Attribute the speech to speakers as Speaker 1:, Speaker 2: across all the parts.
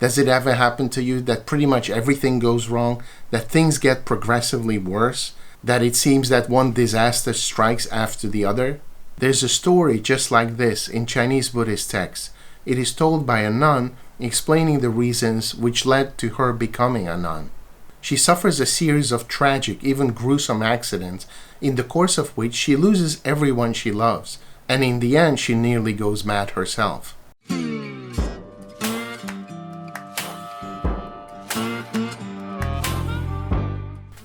Speaker 1: Does it ever happen to you that pretty much everything goes wrong, that things get progressively worse, that it seems that one disaster strikes after the other? There's a story just like this in Chinese Buddhist texts. It is told by a nun explaining the reasons which led to her becoming a nun. She suffers a series of tragic, even gruesome accidents, in the course of which she loses everyone she loves, and in the end she nearly goes mad herself.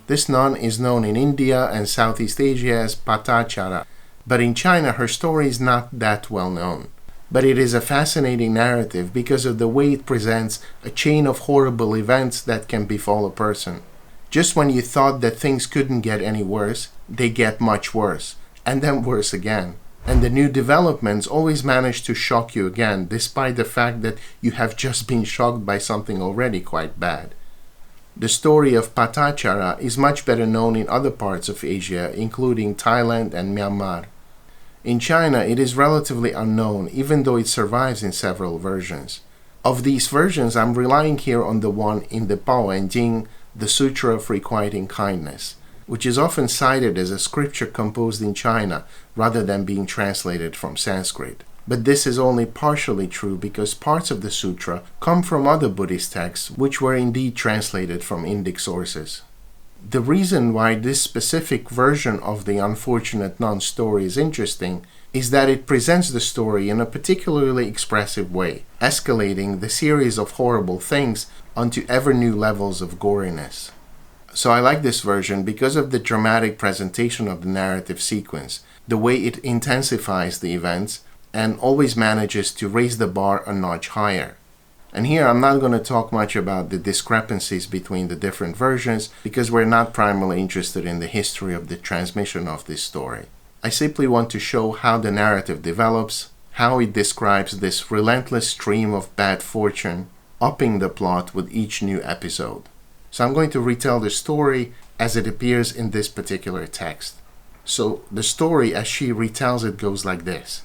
Speaker 1: This nun is known in India and Southeast Asia as Patacara, but in China her story is not that well known. But it is a fascinating narrative because of the way it presents a chain of horrible events that can befall a person. Just when you thought that things couldn't get any worse, they get much worse, and then worse again. And the new developments always manage to shock you again, despite the fact that you have just been shocked by something already quite bad. The story of Patacara is much better known in other parts of Asia, including Thailand and Myanmar. In China, it is relatively unknown, even though it survives in several versions. Of these versions, I'm relying here on the one in the Pao and Jing, the Sutra of Requiting Kindness, which is often cited as a scripture composed in China rather than being translated from Sanskrit. But this is only partially true because parts of the sutra come from other Buddhist texts which were indeed translated from Indic sources. The reason why this specific version of the unfortunate nun story is interesting is that it presents the story in a particularly expressive way, escalating the series of horrible things onto ever new levels of goriness. So I like this version because of the dramatic presentation of the narrative sequence, the way it intensifies the events, and always manages to raise the bar a notch higher. And here I'm not going to talk much about the discrepancies between the different versions because we're not primarily interested in the history of the transmission of this story. I simply want to show how the narrative develops, how it describes this relentless stream of bad fortune, upping the plot with each new episode. So I'm going to retell the story as it appears in this particular text. So the story as she retells it goes like this.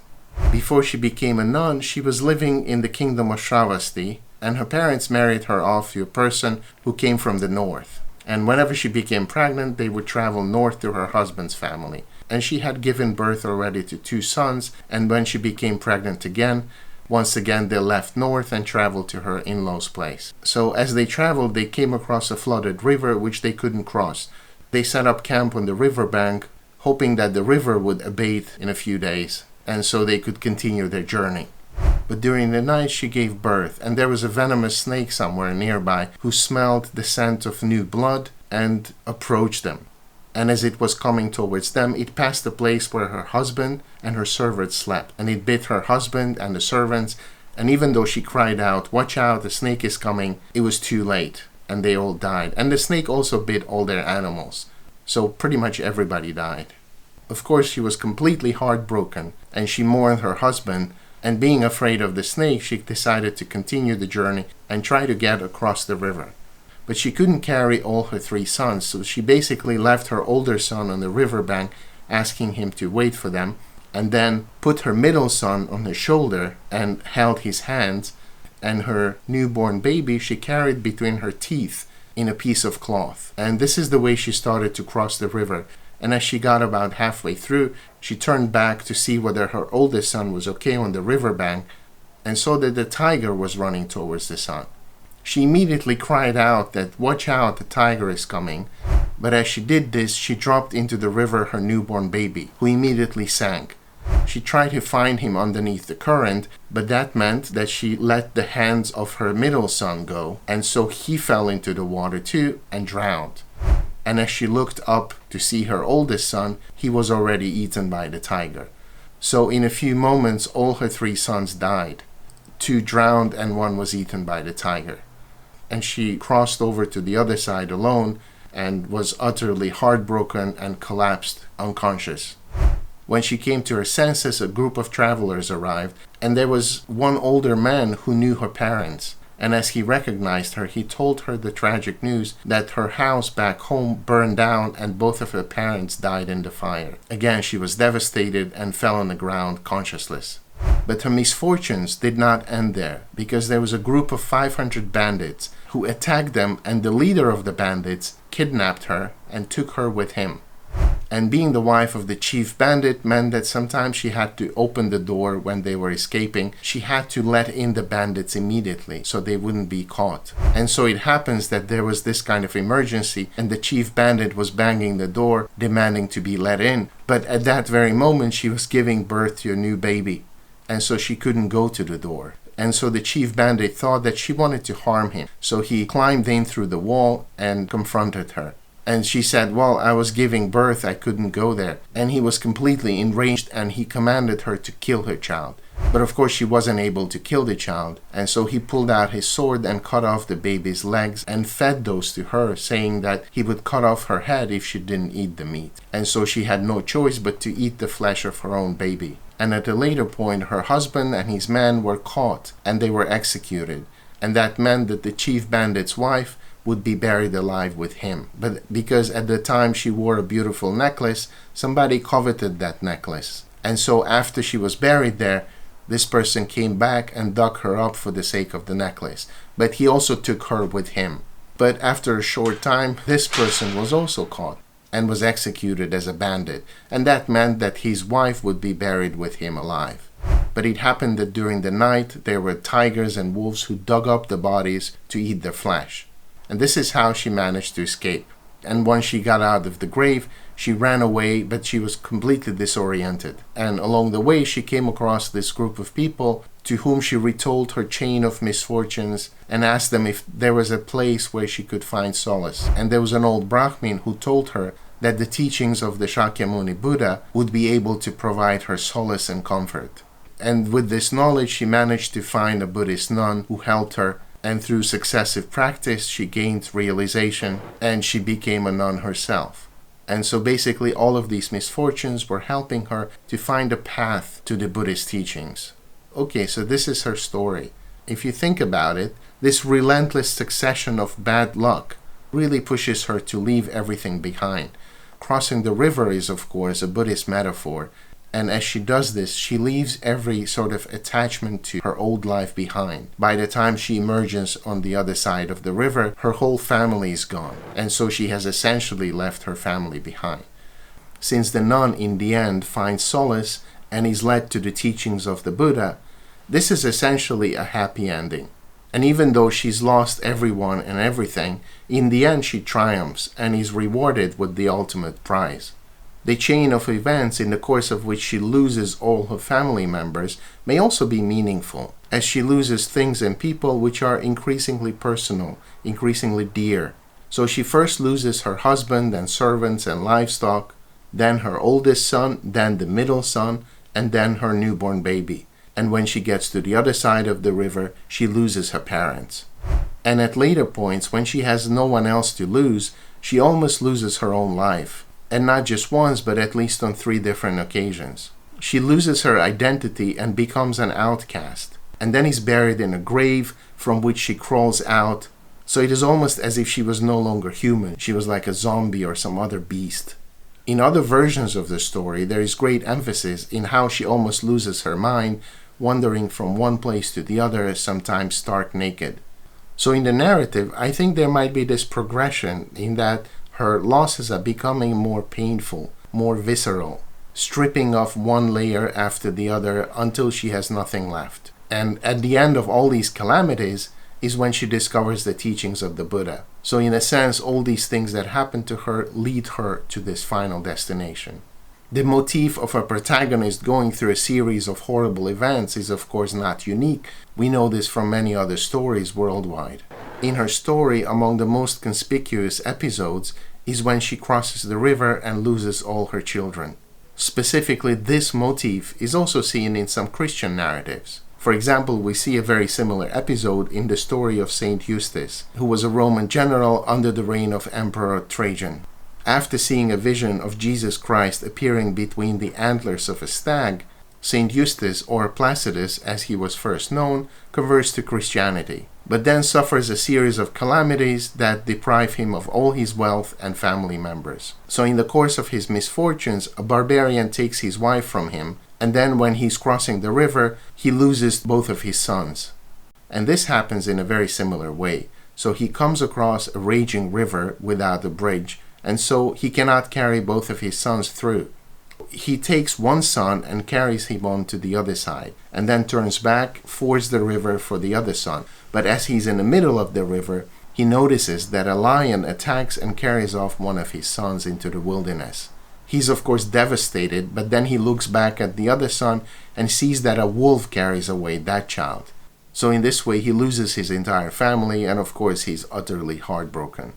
Speaker 1: Before she became a nun, she was living in the kingdom of Shravasti, and her parents married her off to a person who came from the north. And whenever she became pregnant, they would travel north to her husband's family. And she had given birth already to 2 sons, and when she became pregnant again, once again they left north and traveled to her in-laws' place. So as they traveled, they came across a flooded river which they couldn't cross. They set up camp on the riverbank, hoping that the river would abate in a few days, and so they could continue their journey. But during the night she gave birth, and there was a venomous snake somewhere nearby who smelled the scent of new blood and approached them. And as it was coming towards them, it passed the place where her husband and her servants slept, and it bit her husband and the servants, and even though she cried out, "Watch out, the snake is coming," it was too late, and they all died. And the snake also bit all their animals, so pretty much everybody died. Of course, she was completely heartbroken, and she mourned her husband, and being afraid of the snake, she decided to continue the journey and try to get across the river. But she couldn't carry all her 3 sons, so she basically left her older son on the riverbank, asking him to wait for them, and then put her middle son on her shoulder and held his hands, and her newborn baby she carried between her teeth in a piece of cloth. And this is the way she started to cross the river. And as she got about halfway through, she turned back to see whether her oldest son was okay on the riverbank, and saw that the tiger was running towards the son. She immediately cried out that, "Watch out, the tiger is coming." But as she did this, she dropped into the river her newborn baby, who immediately sank. She tried to find him underneath the current, but that meant that she let the hands of her middle son go, and so he fell into the water too and drowned. And as she looked up to see her oldest son, he was already eaten by the tiger. So in a few moments, all her 3 sons died. 2 drowned and 1 was eaten by the tiger. And she crossed over to the other side alone and was utterly heartbroken and collapsed unconscious. When she came to her senses, a group of travelers arrived, and there was one older man who knew her parents. And as he recognized her, he told her the tragic news that her house back home burned down and both of her parents died in the fire. Again, she was devastated and fell on the ground conscienceless. But her misfortunes did not end there, because there was a group of 500 bandits who attacked them, and the leader of the bandits kidnapped her and took her with him. And being the wife of the chief bandit meant that sometimes she had to open the door when they were escaping. She had to let in the bandits immediately so they wouldn't be caught. And so it happens that there was this kind of emergency, and the chief bandit was banging the door demanding to be let in. But at that very moment she was giving birth to a new baby, and so she couldn't go to the door. And so the chief bandit thought that she wanted to harm him. So he climbed in through the wall and confronted her. And she said, well, I was giving birth, I couldn't go there. And he was completely enraged, and he commanded her to kill her child. But of course she wasn't able to kill the child, and so he pulled out his sword and cut off the baby's legs and fed those to her, saying that he would cut off her head if she didn't eat the meat. And so she had no choice but to eat the flesh of her own baby. And at a later point, her husband and his men were caught, and they were executed. And that meant that the chief bandit's wife would be buried alive with him. But because at the time she wore a beautiful necklace, somebody coveted that necklace. And so after she was buried there, this person came back and dug her up for the sake of the necklace. But he also took her with him. But after a short time, this person was also caught and was executed as a bandit. And that meant that his wife would be buried with him alive. But it happened that during the night, there were tigers and wolves who dug up the bodies to eat their flesh. And this is how she managed to escape. And once she got out of the grave, she ran away, but she was completely disoriented. And along the way, she came across this group of people to whom she retold her chain of misfortunes and asked them if there was a place where she could find solace. And there was an old Brahmin who told her that the teachings of the Shakyamuni Buddha would be able to provide her solace and comfort. And with this knowledge, she managed to find a Buddhist nun who helped her, and through successive practice, she gained realization, and she became a nun herself. And so basically all of these misfortunes were helping her to find a path to the Buddhist teachings. Okay, so this is her story. If you think about it, this relentless succession of bad luck really pushes her to leave everything behind. Crossing the river is, of course, a Buddhist metaphor. And as she does this, she leaves every sort of attachment to her old life behind. By the time she emerges on the other side of the river, her whole family is gone. And so she has essentially left her family behind. Since the nun in the end finds solace and is led to the teachings of the Buddha, this is essentially a happy ending. And even though she's lost everyone and everything, in the end she triumphs and is rewarded with the ultimate prize. The chain of events in the course of which she loses all her family members may also be meaningful, as she loses things and people which are increasingly personal, increasingly dear. So she first loses her husband and servants and livestock, then her oldest son, then the middle son, and then her newborn baby. And when she gets to the other side of the river, she loses her parents. And at later points, when she has no one else to lose, she almost loses her own life. And not just once, but at least on 3 different occasions. She loses her identity and becomes an outcast, and then is buried in a grave from which she crawls out. So it is almost as if she was no longer human. She was like a zombie or some other beast. In other versions of the story, there is great emphasis in how she almost loses her mind, wandering from one place to the other, sometimes stark naked. So in the narrative, I think there might be this progression in that her losses are becoming more painful, more visceral, stripping off one layer after the other until she has nothing left. And at the end of all these calamities is when she discovers the teachings of the Buddha. So in a sense, all these things that happen to her lead her to this final destination. The motif of a protagonist going through a series of horrible events is of course not unique. We know this from many other stories worldwide. In her story, among the most conspicuous episodes is when she crosses the river and loses all her children. Specifically, this motif is also seen in some Christian narratives. For example, we see a very similar episode in the story of Saint Eustace, who was a Roman general under the reign of Emperor Trajan. After seeing a vision of Jesus Christ appearing between the antlers of a stag, Saint Eustace, or Placidus as he was first known, converts to Christianity, but then suffers a series of calamities that deprive him of all his wealth and family members. So in the course of his misfortunes, a barbarian takes his wife from him and then when he's crossing the river, he loses both of his sons. And this happens in a very similar way. So he comes across a raging river without a bridge, and so he cannot carry both of his sons through. He takes one son and carries him on to the other side, and then turns back, fords the river for the other son. But as he's in the middle of the river, he notices that a lion attacks and carries off one of his sons into the wilderness. He's of course devastated, but then he looks back at the other son and sees that a wolf carries away that child. So in this way he loses his entire family, and of course he's utterly heartbroken.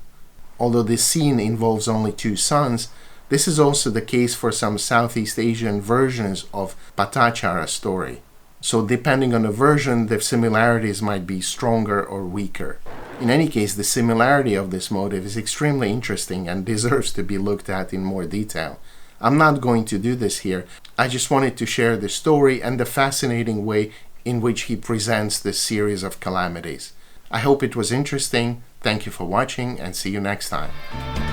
Speaker 1: Although this scene involves only 2 sons, this is also the case for some Southeast Asian versions of Patacara story. So depending on the version, the similarities might be stronger or weaker. In any case, the similarity of this motive is extremely interesting and deserves to be looked at in more detail. I'm not going to do this here. I just wanted to share the story and the fascinating way in which he presents this series of calamities. I hope it was interesting. Thank you for watching, and see you next time.